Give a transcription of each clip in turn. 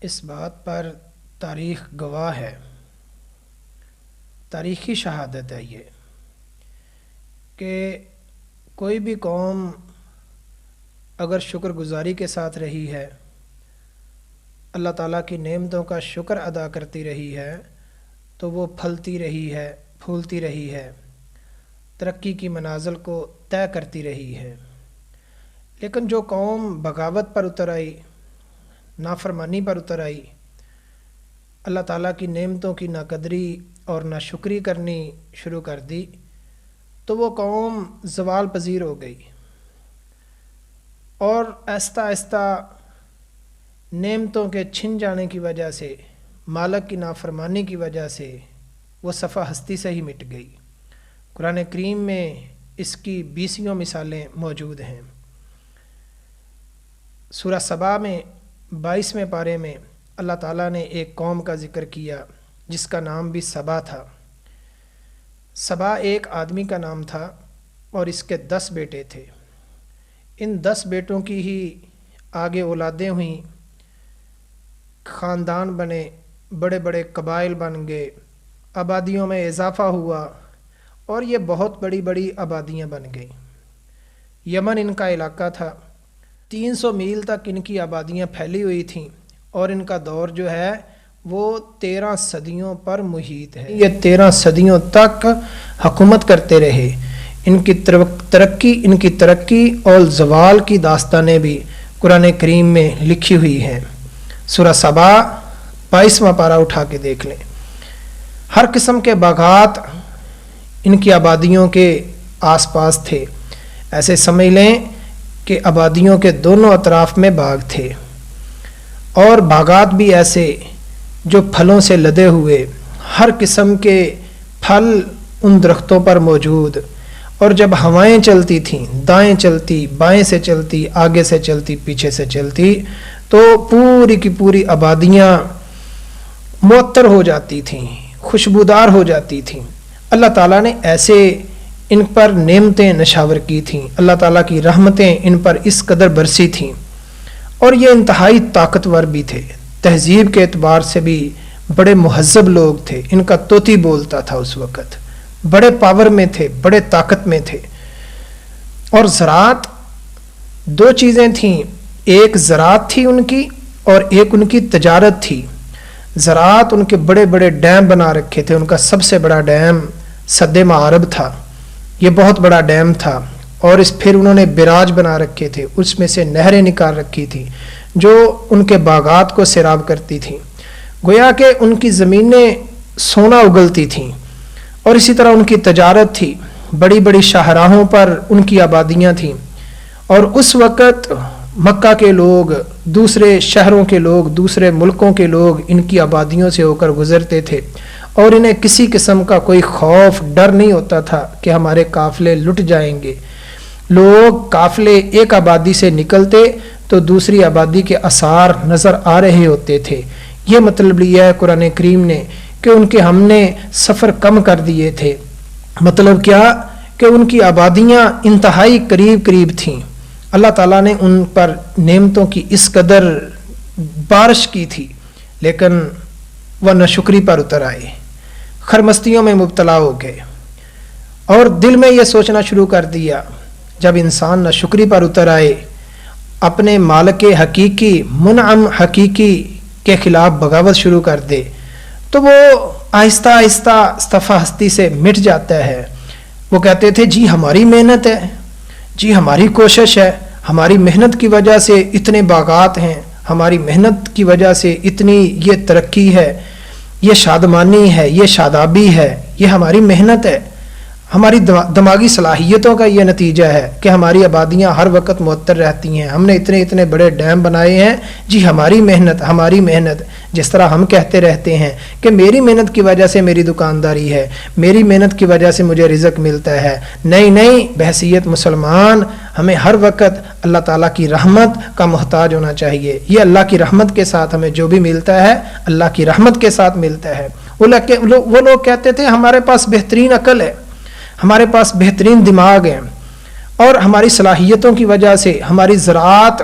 اس بات پر تاریخ گواہ ہے، تاریخی شہادت ہے یہ کہ کوئی بھی قوم اگر شکر گزاری کے ساتھ رہی ہے، اللہ تعالیٰ کی نعمتوں کا شکر ادا کرتی رہی ہے تو وہ پھلتی رہی ہے، پھولتی رہی ہے، ترقی کی منازل کو طے کرتی رہی ہے۔ لیکن جو قوم بغاوت پر اتر آئی، نافرمانی پر اتر آئی، اللہ تعالیٰ کی نعمتوں کی ناقدری اور ناشکری کرنی شروع کر دی تو وہ قوم زوال پذیر ہو گئی، اور آہستہ آہستہ نعمتوں کے چھن جانے کی وجہ سے، مالک کی نافرمانی کی وجہ سے وہ صفحہ ہستی سے ہی مٹ گئی۔ قرآن کریم میں اس کی 20 مثالیں موجود ہیں۔ سورہ سبا میں 22ویں پارے میں اللہ تعالیٰ نے ایک قوم کا ذکر کیا جس کا نام بھی سبا تھا۔ سبا ایک آدمی کا نام تھا اور اس کے 10 بیٹے تھے۔ ان 10 بیٹوں کی ہی آگے اولادیں ہوئیں، خاندان بنے، بڑے بڑے قبائل بن گئے، آبادیوں میں اضافہ ہوا اور یہ بہت بڑی بڑی آبادیاں بن گئیں۔ یمن ان کا علاقہ تھا، 300 میل تک ان کی آبادیاں پھیلی ہوئی تھیں، اور ان کا دور جو ہے وہ 13 صدیوں پر محیط ہے۔ یہ 13 صدیوں تک حکومت کرتے رہے۔ ان کی ترقی اور زوال کی داستانیں بھی قرآن کریم میں لکھی ہوئی ہیں۔ سورہ سبا 22واں پارہ اٹھا کے دیکھ لیں۔ ہر قسم کے باغات ان کی آبادیوں کے آس پاس تھے۔ ایسے سمجھ لیں کہ آبادیوں کے دونوں اطراف میں باغ تھے، اور باغات بھی ایسے جو پھلوں سے لدے ہوئے، ہر قسم کے پھل ان درختوں پر موجود، اور جب ہوائیں چلتی تھیں، دائیں چلتی، بائیں سے چلتی، آگے سے چلتی، پیچھے سے چلتی، تو پوری کی پوری آبادیاں معطر ہو جاتی تھیں، خوشبودار ہو جاتی تھیں۔ اللہ تعالیٰ نے ایسے ان پر نعمتیں نشاور کی تھیں، اللہ تعالیٰ کی رحمتیں ان پر اس قدر برسی تھیں، اور یہ انتہائی طاقتور بھی تھے، تہذیب کے اعتبار سے بھی بڑے مہذب لوگ تھے۔ ان کا طوطی بولتا تھا اس وقت، بڑے پاور میں تھے، بڑے طاقت میں تھے۔ اور زراعت، 2 چیزیں تھیں، ایک زراعت تھی ان کی اور ایک ان کی تجارت تھی۔ زراعت، ان کے بڑے بڑے ڈیم بنا رکھے تھے۔ ان کا سب سے بڑا ڈیم سد معارب تھا، یہ بہت بڑا ڈیم تھا، اور پھر انہوں نے براج بنا رکھے تھے، اس میں سے نہریں نکال رکھی تھی جو ان کے باغات کو سیراب کرتی تھیں۔ گویا کہ ان کی زمینیں سونا اگلتی تھیں، اور اسی طرح ان کی تجارت تھی، بڑی بڑی شاہراہوں پر ان کی آبادیاں تھیں، اور اس وقت مکہ کے لوگ، دوسرے شہروں کے لوگ، دوسرے ملکوں کے لوگ ان کی آبادیوں سے ہو کر گزرتے تھے، اور انہیں کسی قسم کا کوئی خوف، ڈر نہیں ہوتا تھا کہ ہمارے قافلے لٹ جائیں گے۔ لوگ قافلے ایک آبادی سے نکلتے تو دوسری آبادی کے آثار نظر آ رہے ہوتے تھے۔ یہ مطلب لیا ہے قرآن کریم نے کہ ان کے ہم نے سفر کم کر دیے تھے۔ مطلب کیا کہ ان کی آبادیاں انتہائی قریب قریب تھیں۔ اللہ تعالیٰ نے ان پر نعمتوں کی اس قدر بارش کی تھی، لیکن وہ ناشکری پر اتر آئے، خرمستیوں میں مبتلا ہو گئے، اور دل میں یہ سوچنا شروع کر دیا، جب انسان ناشکری پر اتر آئے، اپنے مالک حقیقی، منعم حقیقی کے خلاف بغاوت شروع کر دے، تو وہ آہستہ آہستہ صفحہ ہستی سے مٹ جاتا ہے۔ وہ کہتے تھے جی ہماری محنت ہے، جی ہماری کوشش ہے، ہماری محنت کی وجہ سے اتنے باغات ہیں، ہماری محنت کی وجہ سے اتنی یہ ترقی ہے، یہ شادمانی ہے، یہ شادابی ہے، یہ ہماری محنت ہے، ہماری دماغی صلاحیتوں کا یہ نتیجہ ہے کہ ہماری آبادیاں ہر وقت معطر رہتی ہیں، ہم نے اتنے بڑے ڈیم بنائے ہیں، جی ہماری محنت، ہماری محنت۔ جس طرح ہم کہتے رہتے ہیں کہ میری محنت کی وجہ سے میری دکانداری ہے، میری محنت کی وجہ سے مجھے رزق ملتا ہے۔ نہیں، بحیثیت مسلمان ہمیں ہر وقت اللہ تعالیٰ کی رحمت کا محتاج ہونا چاہیے۔ یہ اللہ کی رحمت کے ساتھ ہمیں جو بھی ملتا ہے، اللہ کی رحمت کے ساتھ ملتا ہے۔ وہ لوگ کہتے تھے ہمارے پاس بہترین عقل ہے، ہمارے پاس بہترین دماغ ہے، اور ہماری صلاحیتوں کی وجہ سے ہماری زراعت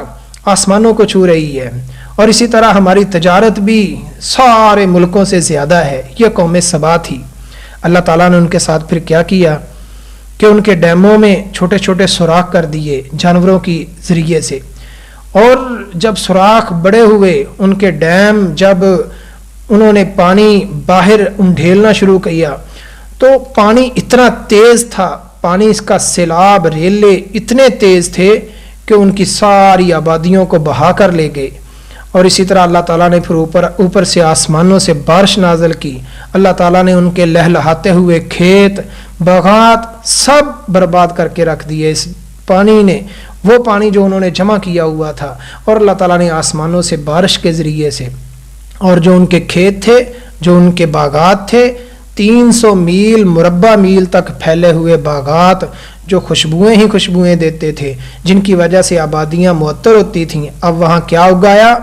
آسمانوں کو چھو رہی ہے، اور اسی طرح ہماری تجارت بھی سارے ملکوں سے زیادہ ہے، یہ قوم سبا تھی۔ اللہ تعالیٰ نے ان کے ساتھ پھر کیا کیا کہ ان کے ڈیموں میں چھوٹے چھوٹے سوراخ کر دیے جانوروں کی ذریعے سے، اور جب سوراخ بڑے ہوئے ان کے ڈیم، جب انہوں نے پانی باہر انڈھیلنا شروع کیا تو پانی اتنا تیز تھا، پانی اس کا سیلاب ریلے اتنے تیز تھے کہ ان کی ساری آبادیوں کو بہا کر لے گئے۔ اور اسی طرح اللہ تعالیٰ نے پھر اوپر سے آسمانوں سے بارش نازل کی، اللہ تعالیٰ نے ان کے لہلہاتے ہوئے کھیت باغات سب برباد کر کے رکھ دیے اس پانی نے، وہ پانی جو انہوں نے جمع کیا ہوا تھا۔ اور اللہ تعالیٰ نے آسمانوں سے بارش کے ذریعے سے، اور جو ان کے کھیت تھے، جو ان کے باغات تھے، 300 میل مربع میل تک پھیلے ہوئے باغات جو خوشبوئیں ہی خوشبوئیں دیتے تھے، جن کی وجہ سے آبادیاں معطر ہوتی تھیں، اب وہاں کیا اگایا؟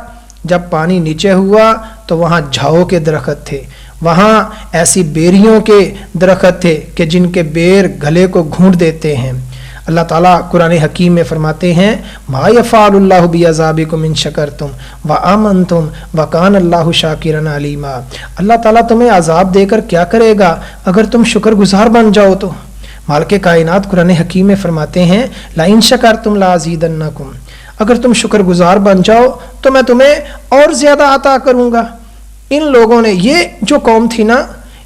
جب پانی نیچے ہوا تو وہاں جھاؤ کے درخت تھے، وہاں ایسی بیریوں کے درخت تھے کہ جن کے بیر گلے کو گھونٹ دیتے ہیں۔ اللہ تعالیٰ قرآن حکیم میں فرماتے ہیں ما یفعل اللہ بعذابکم ان شکرتم وآمنتم وکان اللہ شاکرا علیما۔ اللہ تعالیٰ تمہیں عذاب دے کر کیا کرے گا اگر تم شکر گزار بن جاؤ تو۔ مالک کائنات قرآن حکیم میں فرماتے ہیں لئن شکرتم لازیدنکم، اگر تم شکر گزار بن جاؤ تو میں تمہیں اور زیادہ عطا کروں گا۔ ان لوگوں نے، یہ جو قوم تھی نا،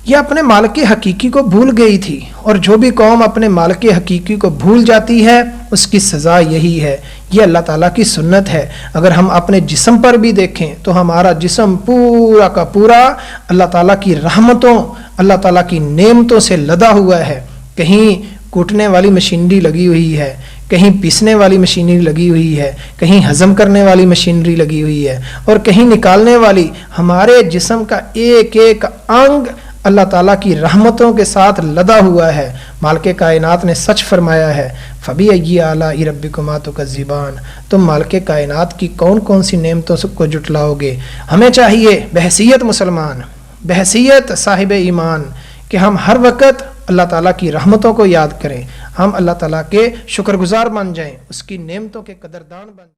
یہ اپنے مالک حقیقی کو بھول گئی تھی، اور جو بھی قوم اپنے مالک حقیقی کو بھول جاتی ہے اس کی سزا یہی ہے۔ یہ اللہ تعالیٰ کی سنت ہے۔ اگر ہم اپنے جسم پر بھی دیکھیں تو ہمارا جسم پورا کا پورا اللہ تعالیٰ کی رحمتوں، اللہ تعالیٰ کی نعمتوں سے لدا ہوا ہے۔ کہیں کوٹنے والی مشینری لگی ہوئی ہے، کہیں پیسنے والی مشینری لگی ہوئی ہے، کہیں ہضم کرنے والی مشینری لگی ہوئی ہے، اور کہیں نکالنے والی۔ ہمارے جسم کا ایک ایک انگ اللہ تعالیٰ کی رحمتوں کے ساتھ لدا ہوا ہے۔ مالک کائنات نے سچ فرمایا ہے فَبِأَيِّ آلَاءِ رَبِّكُمَا تُكَذِّبَانِ، تم مالک کائنات کی کون کون سی نعمتوں کو جٹلاؤ گے۔ ہمیں چاہیے بحیثیت مسلمان، بحیثیت صاحب ایمان، کہ ہم ہر وقت اللہ تعالیٰ کی رحمتوں کو یاد کریں، ہم اللہ تعالیٰ کے شکر گزار بن جائیں، اس کی نعمتوں کے قدردان بن جائیں۔